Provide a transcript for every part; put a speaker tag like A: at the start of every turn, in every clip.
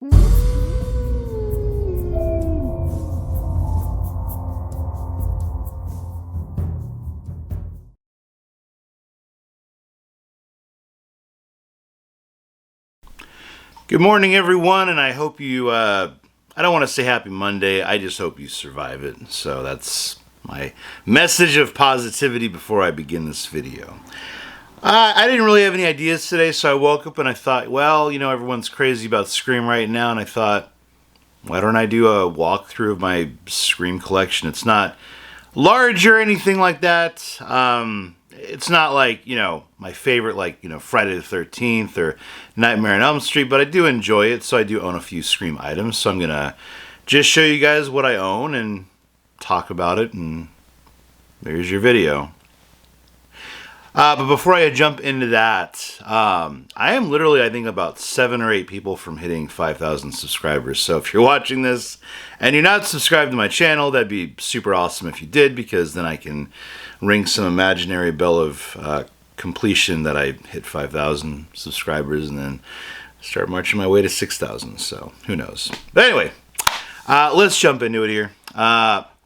A: Good morning, everyone, and I hope you, I don't want to say happy Monday, I just hope you survive it. So that's my message of positivity before I begin this video. I didn't really have any ideas today, so I woke up and I thought, well, you know, everyone's crazy about Scream right now, and I thought, why don't I do a walkthrough of my Scream collection? It's not large or anything like that. It's not like, you know, my favorite, like, you know, Friday the 13th or Nightmare on Elm Street, but I do enjoy it, so I do own a few Scream items, so I'm gonna just show you guys what I own and talk about it, and there's your video. But before I jump into that, I am literally, I think, about 7 or 8 people from hitting 5,000 subscribers. So if you're watching this and you're not subscribed to my channel, that'd be super awesome if you did, because then I can ring some imaginary bell of completion that I hit 5,000 subscribers and then start marching my way to 6,000. So who knows? But anyway, let's jump into it here.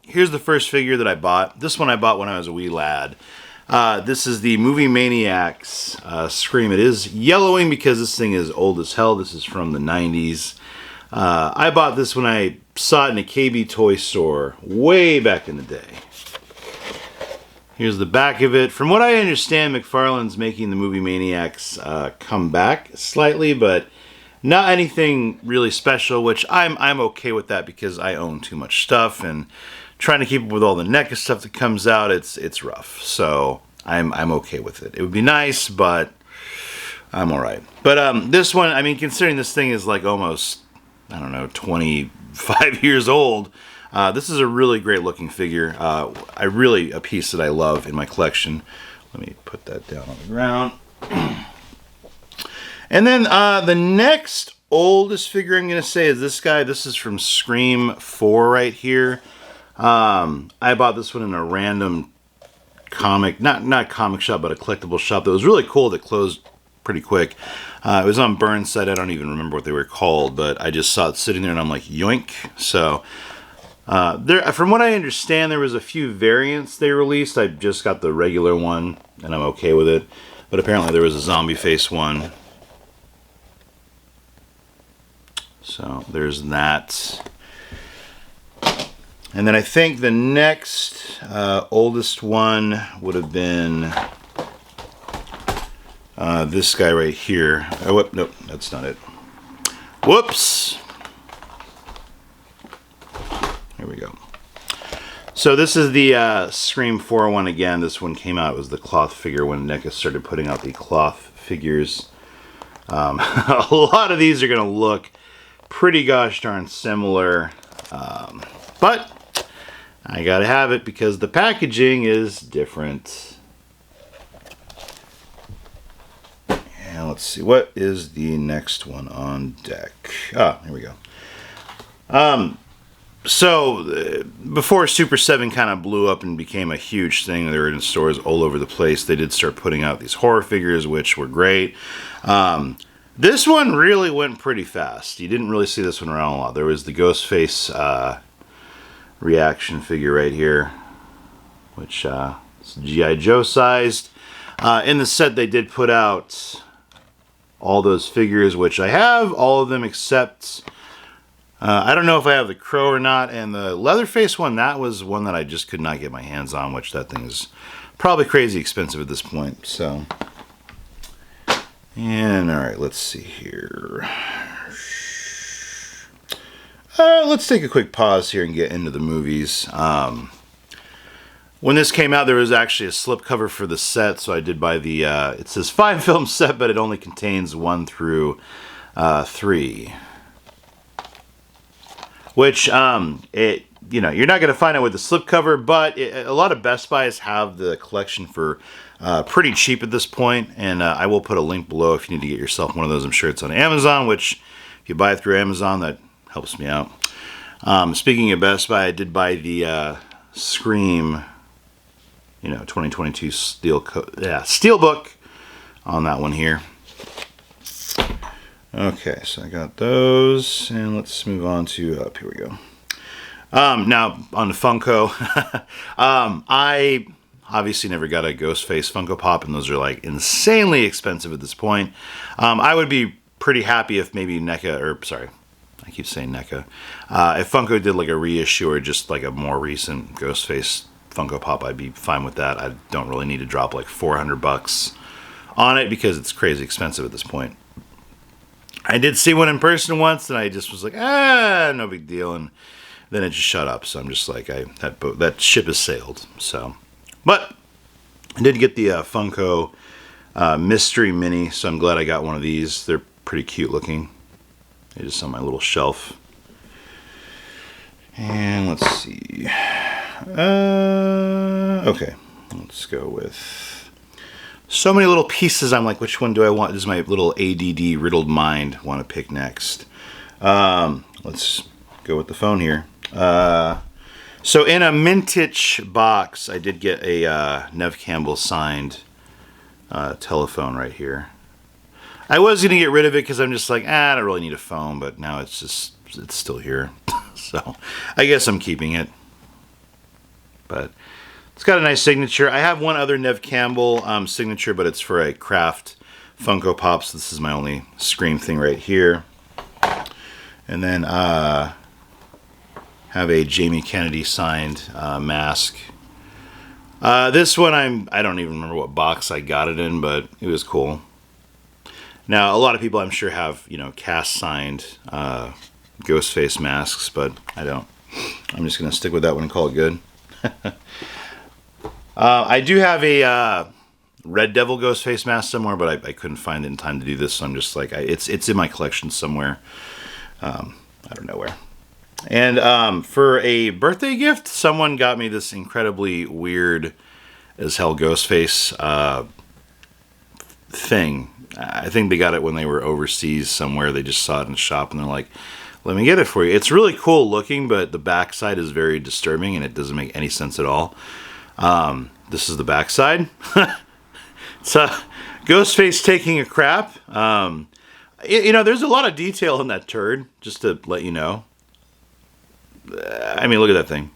A: Here's the first figure that I bought. This one I bought when I was a wee lad. This is the Movie Maniacs Scream. It is yellowing because this thing is old as hell. This is from the 90s. I bought this when I saw it in a KB toy store way back in the day. Here's the back of it. From what I understand, McFarlane's making the Movie Maniacs come back slightly, but not anything really special, which I'm okay with that because I own too much stuff, and trying to keep up with all the NECA stuff that comes out, it's rough. So I'm okay with it. It would be nice, but I'm alright. But this one, I mean, considering this thing is like almost, I don't know, 25 years old, this is a really great looking figure. A piece that I love in my collection. Let me put that down on the ground. And then the next oldest figure I'm going to say is this guy. This is from Scream 4 right here. I bought this one in a random comic, not comic shop, but a collectible shop that was really cool that closed pretty quick. It was on Burnside. I don't even remember what they were called, but I just saw it sitting there and I'm like, yoink. So from what I understand, there was a few variants they released. I just got the regular one and I'm okay with it, but apparently there was a zombie face one. So there's that. And then I think the next oldest one would have been this guy right here. Oh, nope, that's not it. Whoops. Here we go. So this is the Scream 4 one again. This one came out. It was the cloth figure when NECA started putting out the cloth figures. A lot of these are going to look pretty gosh darn similar. But I gotta have it because the packaging is different. And let's see, what is the next one on deck? Ah, here we go. So before Super 7 kind of blew up and became a huge thing, they were in stores all over the place. They did start putting out these horror figures, which were great. This one really went pretty fast. You didn't really see this one around a lot. There was the Ghostface reaction figure right here, which is G.I. Joe sized. In the set they did put out all those figures, which I have all of them except I don't know if I have the Crow or not, and the Leatherface one, that was one that I just could not get my hands on, which that thing is probably crazy expensive at this point. So, and alright, let's see here. Let's take a quick pause here and get into the movies. When this came out, there was actually a slipcover for the set, so I did buy the, it says 5-film set, but it only contains 1 through 3. Which, you know, you're not going to find it with the slipcover, but a lot of Best Buys have the collection for pretty cheap at this point, and I will put a link below if you need to get yourself one of those. I'm sure it's on Amazon, which if you buy it through Amazon, that helps me out. Speaking of Best Buy, I did buy the Scream, 2022 Steelbook on that one here. Okay, so I got those, and let's move on to up. Here we go. Now on the Funko, I obviously never got a Ghostface Funko Pop, and those are like insanely expensive at this point. I would be pretty happy if maybe NECA, or sorry, I keep saying NECA, if Funko did like a reissue or just like a more recent Ghostface Funko Pop, I'd be fine with that. I don't really need to drop like $400 on it because it's crazy expensive at this point. I did see one in person once, and I just was like, no big deal, and then it just shut up. So I'm just like, that ship has sailed. So, but I did get the Funko Mystery Mini, so I'm glad I got one of these. They're pretty cute looking. They're just on my little shelf. And let's see. Okay, let's go with. So many little pieces. I'm like, which one do I want? This is my little ADD riddled mind. Want to pick next? Let's go with the phone here. So in a mintage box, I did get a Nev Campbell signed telephone right here. I was gonna get rid of it because I'm just like, I don't really need a phone, but now it's still here. So I guess I'm keeping it. But it's got a nice signature. I have one other Nev Campbell signature, but it's for a craft Funko Pop, so this is my only Scream thing right here. And then have a Jamie Kennedy signed mask. This one I don't even remember what box I got it in, but it was cool. Now a lot of people I'm sure have, you know, cast signed Ghostface masks, but I don't. I'm just gonna stick with that one and call it good. I do have a Red Devil Ghostface mask somewhere, but I couldn't find it in time to do this, so I'm just like, it's in my collection somewhere. I don't know where. And for a birthday gift, someone got me this incredibly weird as hell Ghostface thing. I think they got it when they were overseas somewhere. They just saw it in the shop, and they're like, let me get it for you. It's really cool looking, but the backside is very disturbing, and it doesn't make any sense at all. This is the backside. It's Ghostface taking a crap. You know, there's a lot of detail in that turd, just to let you know. I mean, look at that thing.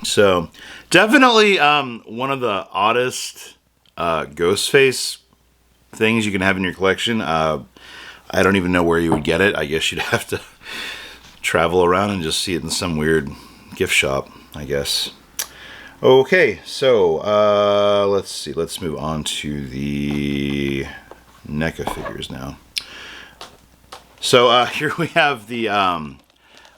A: So, definitely one of the oddest Ghostface things you can have in your collection. I don't even know where you would get it. I guess you'd have to travel around and just see it in some weird gift shop, I guess. Okay, so let's see. Let's move on to the NECA figures now. So here we have the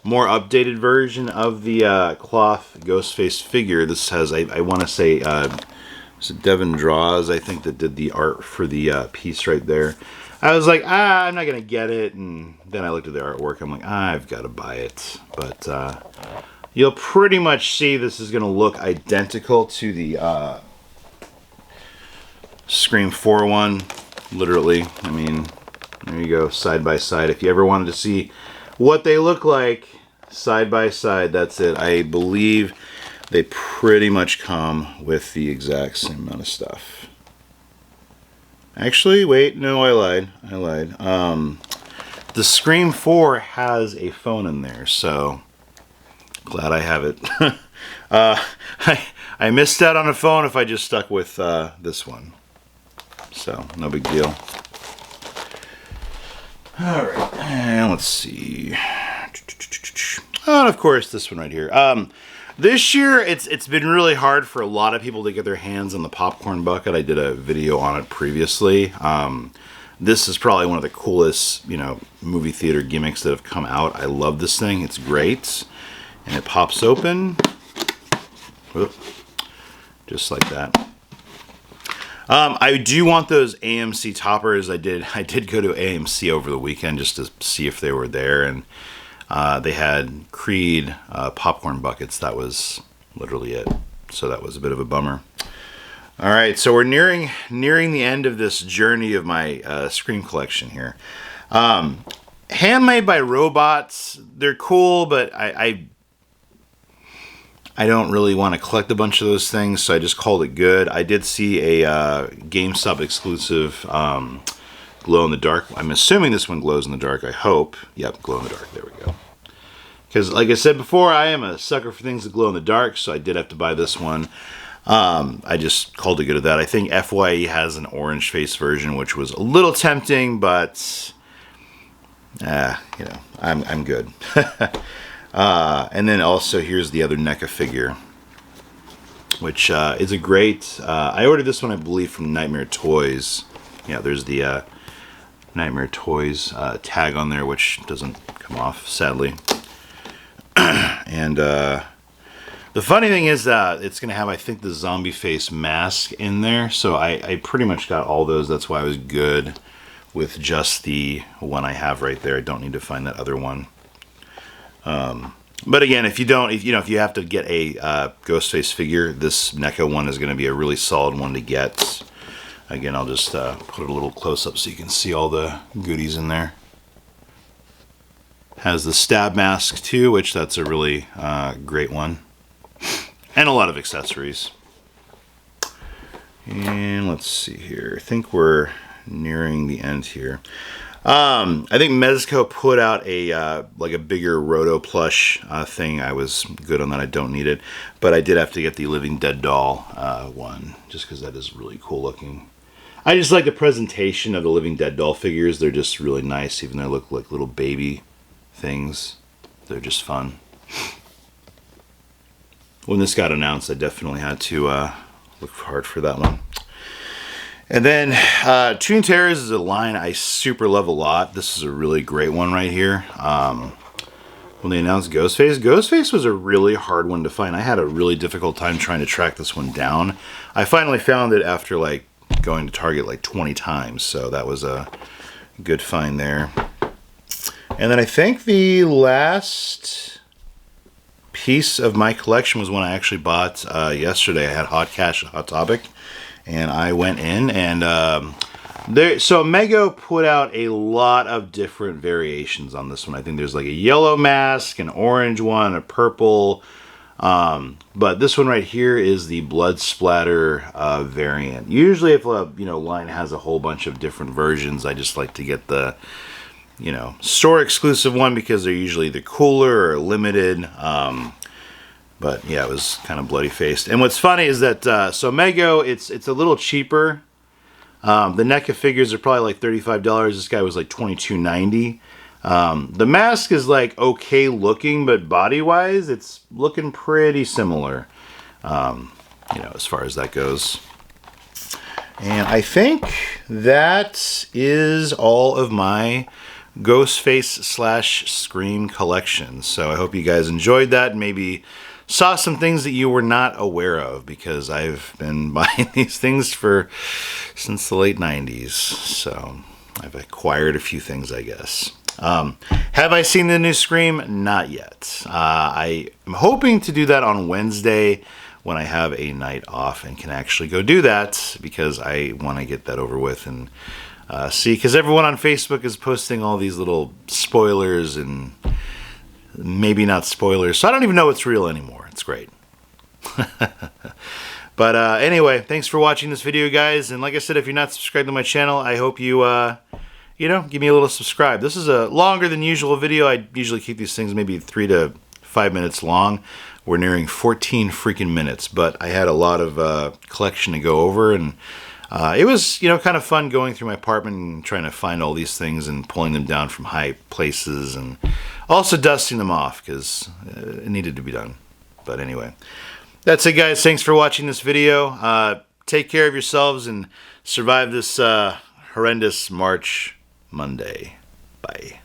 A: more updated version of the cloth Ghostface figure. This has, I want to say, is it Devin Draws, I think, that did the art for the piece right there. I was like, I'm not going to get it. And then I looked at the artwork. I'm like, I've got to buy it. But you'll pretty much see this is going to look identical to the Scream 4 one. Literally. I mean, there you go, side by side. If you ever wanted to see what they look like side by side, that's it. I believe they pretty much come with the exact same amount of stuff. Actually, wait, no, I lied. The Scream 4 has a phone in there, so glad I have it. I missed out on a phone if I just stuck with this one. So, no big deal. Alright, and let's see. Oh, and of course, this one right here. This year, it's been really hard for a lot of people to get their hands on the popcorn bucket. I did a video on it previously. This is probably one of the coolest, you know, movie theater gimmicks that have come out. I love this thing. It's great. And it pops open. Whoop. Just like that. I do want those AMC toppers. I did go to AMC over the weekend just to see if they were there, and they had Creed popcorn buckets. That was literally it. So that was a bit of a bummer. All right, so we're nearing the end of this journey of my Scream collection here. Handmade by robots. They're cool, but I don't really want to collect a bunch of those things, so I just called it good. I did see a GameStop exclusive glow in the dark. I'm assuming this one glows in the dark. I hope. Yep, glow in the dark. There we go. Because like I said before, I am a sucker for things that glow in the dark, so I did have to buy this one. I just called it good at that. I think FYE has an orange face version, which was a little tempting, but you know, I'm good. And then also here's the other NECA figure, which is a great. I ordered this one, I believe, from Nightmare Toys. Yeah, there's the Nightmare Toys tag on there, which doesn't come off, sadly. And the funny thing is that it's going to have, I think, the zombie face mask in there. So I pretty much got all those. That's why I was good with just the one I have right there. I don't need to find that other one. But again, if you have to get a Ghostface figure, this NECA one is going to be a really solid one to get. Again, I'll just put it a little close up so you can see all the goodies in there. Has the stab mask too, which that's a really great one. And a lot of accessories. And let's see here. I think we're nearing the end here. I think Mezco put out a like a bigger Roto plush thing. I was good on that. I don't need it. But I did have to get the Living Dead doll one, just because that is really cool looking. I just like the presentation of the Living Dead doll figures. They're just really nice, even though they look like little baby things. They're just fun. When this got announced, I definitely had to look hard for that one. And then Toon Terrors is a line I super love a lot. This is a really great one right here. When they announced Ghostface, Ghostface was a really hard one to find. I had a really difficult time trying to track this one down. I finally found it after like going to Target like 20 times, so that was a good find there. And then I think the last piece of my collection was one I actually bought yesterday. I had Hot Cash at Hot Topic, and I went in and so Mego put out a lot of different variations on this one. I think there's like a yellow mask, an orange one, a purple, but this one right here is the blood splatter variant. Usually if a line has a whole bunch of different versions, I just like to get the store exclusive one because they're usually the cooler or limited. But yeah, it was kind of bloody faced. And what's funny is that so Mego, it's a little cheaper. The NECA figures are probably like $35. This guy was like $22.90. The mask is like okay looking, but body wise, it's looking pretty similar. As far as that goes. And I think that is all of my Ghostface / Scream collection. So I hope you guys enjoyed that and maybe saw some things that you were not aware of, because I've been buying these things since the late 90s. So I've acquired a few things, I guess. Have I seen the new Scream? Not yet. I am hoping to do that on Wednesday when I have a night off and can actually go do that, because I want to get that over with and see, because everyone on Facebook is posting all these little spoilers and maybe not spoilers, so I don't even know what's real anymore. It's great. But anyway, thanks for watching this video, guys, and like I said, if you're not subscribed to my channel, I hope you give me a little subscribe. This is a longer than usual video. I usually keep these things maybe 3 to 5 minutes long. We're nearing 14 freaking minutes, but I had a lot of collection to go over, and it was, kind of fun going through my apartment and trying to find all these things and pulling them down from high places and also dusting them off because it needed to be done. But anyway, that's it, guys. Thanks for watching this video. Take care of yourselves and survive this horrendous March Monday. Bye.